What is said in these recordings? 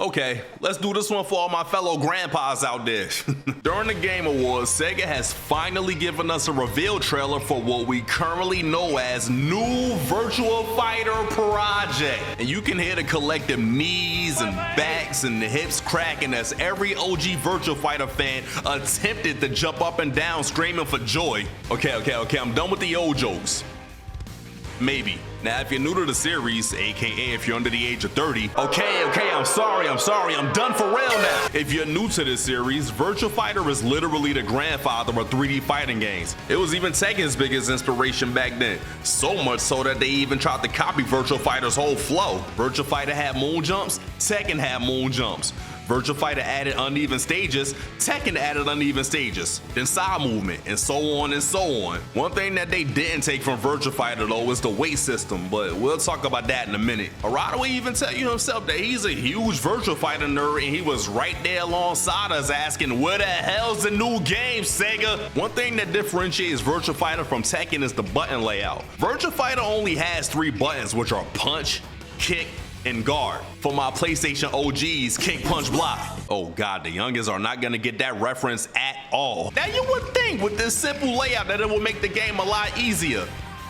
Okay, let's do this one for all my fellow grandpas out there. During the Game Awards, Sega has finally given us a reveal trailer for what we currently know as New Virtua Fighter Project. And you can hear the collective knees and backs and the hips cracking as every OG Virtua Fighter fan attempted to jump up and down screaming for joy. Okay, I'm done with the old jokes. Maybe. Now, if you're new to the series, aka if you're under the age of 30, okay, I'm sorry, I'm done for real now. If you're new to this series, Virtua Fighter is literally the grandfather of 3D fighting games. It was even Tekken's biggest inspiration back then, so much so that they even tried to copy Virtua Fighter's whole flow. Virtua Fighter had moon jumps, Tekken had moon jumps. Virtua Fighter added uneven stages, Tekken added uneven stages, then side movement, and so on and so on. One thing that they didn't take from Virtua Fighter though is the weight system, but we'll talk about that in a minute. Arata will even tell you himself that he's a huge Virtua Fighter nerd and he was right there alongside us asking, where the hell's the new game, Sega? One thing that differentiates Virtua Fighter from Tekken is the button layout. Virtua Fighter only has 3 buttons, which are punch, kick, and guard. For my PlayStation OGs, kick, punch, block. Oh god, the youngins are not gonna get that reference at all. Now you would think with this simple layout that it will make the game a lot easier.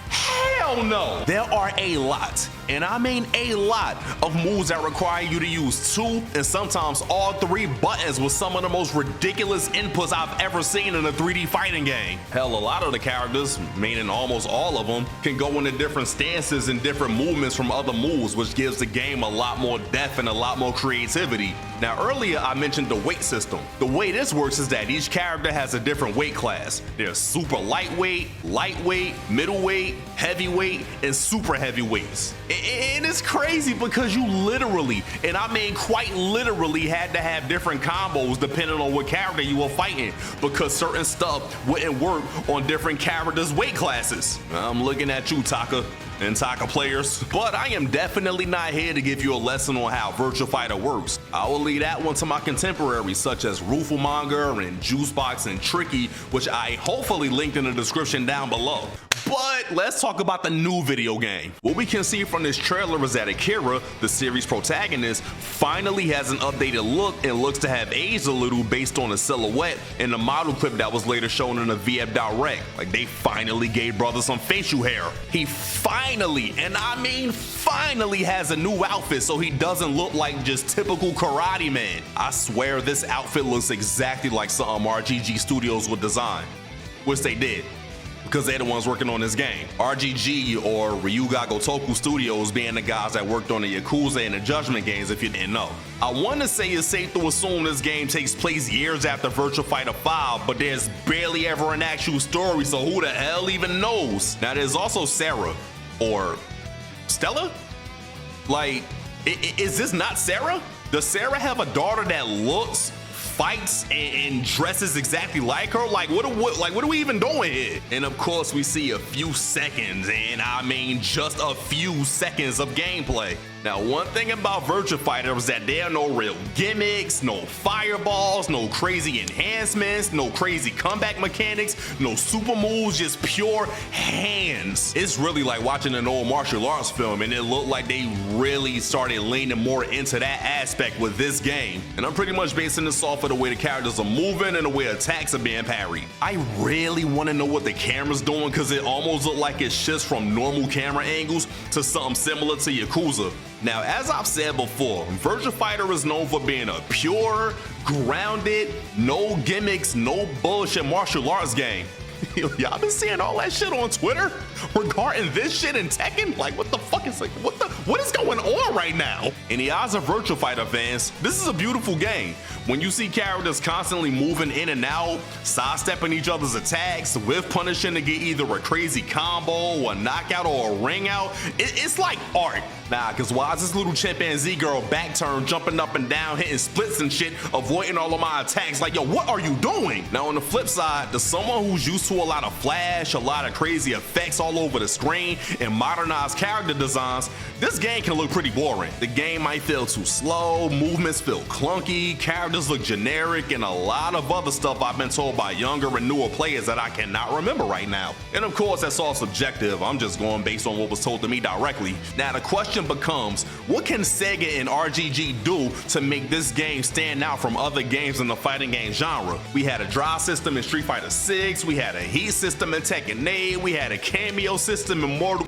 Hell no! There are a lot, and I mean a lot, of moves that require you to use 2 and sometimes all 3 buttons with some of the most ridiculous inputs I've ever seen in a 3D fighting game. Hell, a lot of the characters, meaning almost all of them, can go into different stances and different movements from other moves, which gives the game a lot more depth and a lot more creativity. Now earlier I mentioned the weight system. The way this works is that each character has a different weight class. There's super lightweight, middleweight, heavyweight, and super heavyweights. And it's crazy because you literally, and I mean quite literally, had to have different combos depending on what character you were fighting, because certain stuff wouldn't work on different characters' weight classes. I'm looking at you, Taka and Taka players, but I am definitely not here to give you a lesson on how Virtua Fighter works. I will leave that one to my contemporaries such as Rufumonger and Juicebox and Tricky, which I hopefully linked in the description down below. But let's talk about the new video game. What we can see from this trailer is that Akira, the series protagonist, finally has an updated look and looks to have aged a little based on the silhouette in the model clip that was later shown in the VF Direct. Like, they finally gave brother some facial hair. He finally, and I mean finally, has a new outfit so he doesn't look like just typical karate man. I swear this outfit looks exactly like something RGG Studios would design, which they did, because they're the ones working on this game. RGG, or Ryuga Gotoku Studios, being the guys that worked on the Yakuza and the Judgment games, if you didn't know. I want to say it's safe to assume this game takes place years after Virtua Fighter 5, but there's barely ever an actual story, so who the hell even knows? Now there's also Sarah, or Stella? Like, is this not Sarah? Does Sarah have a daughter that looks, fights, and dresses exactly like her? Like what are we even doing here? And of course we see a few seconds, and I mean just a few seconds of gameplay. Now, one thing about Virtua Fighter is that there are no real gimmicks, no fireballs, no crazy enhancements, no crazy comeback mechanics, no super moves, just pure hands. It's really like watching an old martial arts film, and it looked like they really started leaning more into that aspect with this game. And I'm pretty much basing this off of the way the characters are moving and the way attacks are being parried. I really want to know what the camera's doing, because it almost looked like it shifts from normal camera angles to something similar to Yakuza. Now, as I've said before, Virtua Fighter is known for being a pure, grounded, no gimmicks, no bullshit martial arts game. Y'all been seeing all that shit on Twitter regarding this shit in Tekken? Like, what the fuck is, like, what is going on right now? In the eyes of Virtua Fighter fans, this is a beautiful game. When you see characters constantly moving in and out, sidestepping each other's attacks, with punishing to get either a crazy combo, a knockout, or a ring out, it's like art. Nah, cause why is this little chimpanzee girl back turn, jumping up and down, hitting splits and shit, avoiding all of my attacks? Like, yo, what are you doing? Now on the flip side, to someone who's used to a lot of flash, a lot of crazy effects all over the screen, and modernized character designs, this game can look pretty boring. The game might feel too slow, movements feel clunky, characters look generic, and a lot of other stuff I've been told by younger and newer players that I cannot remember right now. And of course, that's all subjective. I'm just going based on what was told to me directly. Now the question question becomes, what can Sega and RGG do to make this game stand out from other games in the fighting game genre? We had a drive system in Street Fighter 6, we had a heat system in Tekken 8, we had a cameo system in Mortal...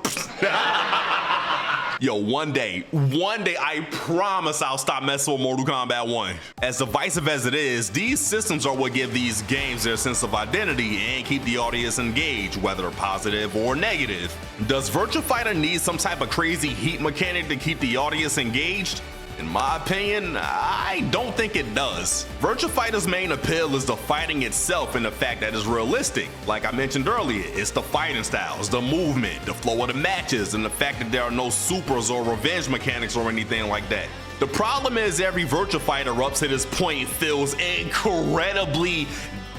Yo, one day, I promise I'll stop messing with Mortal Kombat 1. As divisive as it is, these systems are what give these games their sense of identity and keep the audience engaged, whether positive or negative. Does Virtua Fighter need some type of crazy heat mechanic to keep the audience engaged? In my opinion, I don't think it does. Virtua Fighter's main appeal is the fighting itself and the fact that it's realistic. Like I mentioned earlier, it's the fighting styles, the movement, the flow of the matches, and the fact that there are no supers or revenge mechanics or anything like that. The problem is every Virtua Fighter up to this point feels incredibly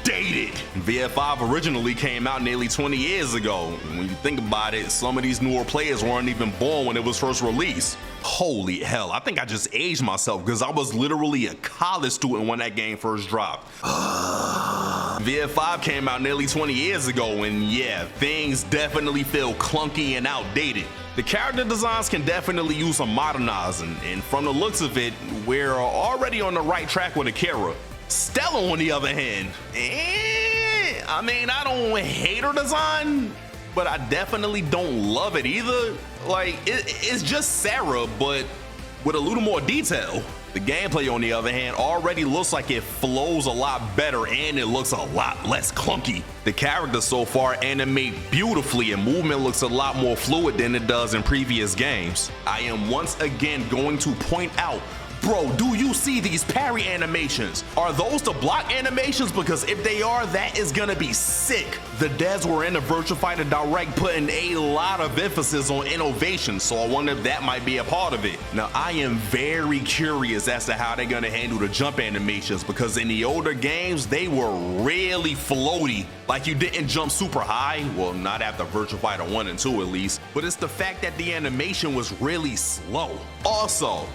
dated. VF5 originally came out nearly 20 years ago. When you think about it, some of these newer players weren't even born when it was first released. Holy hell, I think I just aged myself because I was literally a college student when that game first dropped. VF5 came out nearly 20 years ago, and yeah, things definitely feel clunky and outdated. The character designs can definitely use some modernizing, and from the looks of it, we're already on the right track with Akira. Stella, on the other hand, I mean, I don't hate her design, but I definitely don't love it either. Like, it's just Sarah, but with a little more detail. The gameplay, on the other hand, already looks like it flows a lot better and it looks a lot less clunky. The characters so far animate beautifully and movement looks a lot more fluid than it does in previous games. I am once again going to point out, bro, do you see these parry animations? Are those the block animations? Because if they are, that is gonna be sick. The devs were in the Virtua Fighter Direct putting a lot of emphasis on innovation, so I wonder if that might be a part of it. Now, I am very curious as to how they're gonna handle the jump animations, because in the older games, they were really floaty. Like you didn't jump super high, well, not after Virtua Fighter 1 and 2 at least, but it's the fact that the animation was really slow. Also,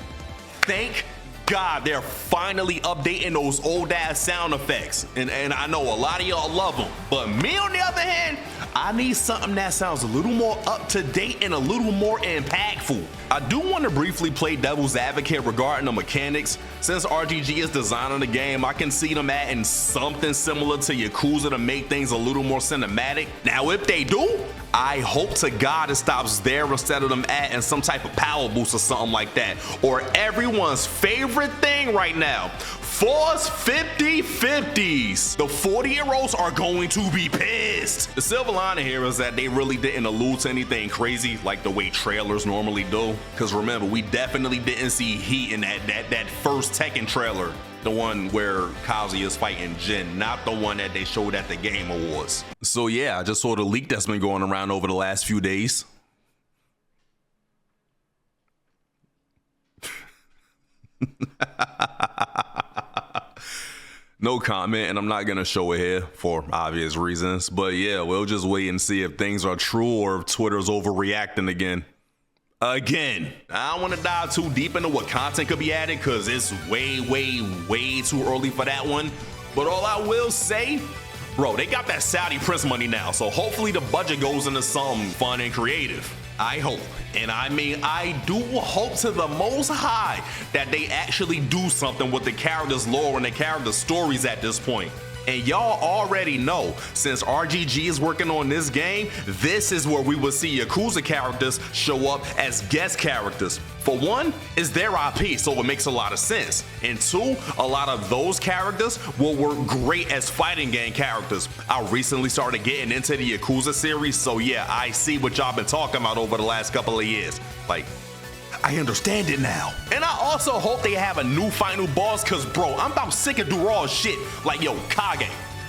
thank God they're finally updating those old ass sound effects. And I know a lot of y'all love them, but me on the other hand, I need something that sounds a little more up to date and a little more impactful. I do want to briefly play devil's advocate regarding the mechanics. Since RGG is designing the game, I can see them adding something similar to Yakuza to make things a little more cinematic. Now, if they do, I hope to God it stops there instead of them adding some type of power boost or something like that. Or everyone's favorite thing right now, Force 50/50s. The 40-year-olds are going to be pissed. The silver lining here is that they really didn't allude to anything crazy like the way trailers normally do. Because remember, we definitely didn't see heat in that first Tekken trailer. The one where Kazuya is fighting Jin, not the one that they showed at the Game Awards. So yeah, I just saw the leak that's been going around over the last few days. No comment, and I'm not gonna show it here for obvious reasons. But yeah, we'll just wait and see if things are true or if Twitter's overreacting again. Again, I don't want to dive too deep into what content could be added because it's way too early for that one. But all I will say, bro, they got that Saudi Prince money now, so hopefully the budget goes into something fun and creative. I hope, and I mean I do hope to the most high that they actually do something with the characters' lore and the characters' stories at this point. And y'all already know, since RGG is working on this game, this is where we will see Yakuza characters show up as guest characters. For one, it's their IP, so it makes a lot of sense. And two, a lot of those characters will work great as fighting game characters. I recently started getting into the Yakuza series, so yeah, I see what y'all been talking about over the last couple of years. Like, I understand it now. And I also hope they have a new final boss, cause bro, I'm about sick of Dural shit. Like, yo, Kage,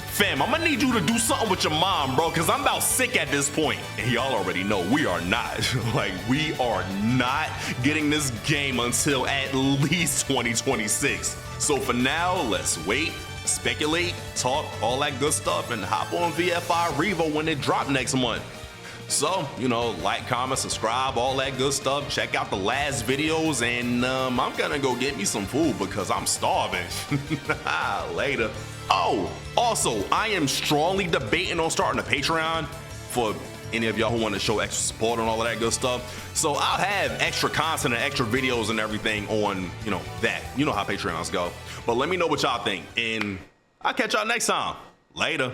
fam, I'm gonna need you to do something with your mom, bro, cause I'm about sick at this point. And y'all already know we are not. Like, we are not getting this game until at least 2026. So for now, let's wait, speculate, talk, all that good stuff, and hop on VFI Revo when it drops next month. So, you know, like, comment, subscribe, all that good stuff. Check out the last videos, and I'm gonna go get me some food because I'm starving. Later. Oh, also, I am strongly debating on starting a Patreon for any of y'all who want to show extra support and all of that good stuff. So I'll have extra content and extra videos and everything on, you know, that. You know how Patreons go. But let me know what y'all think, and I'll catch y'all next time. Later.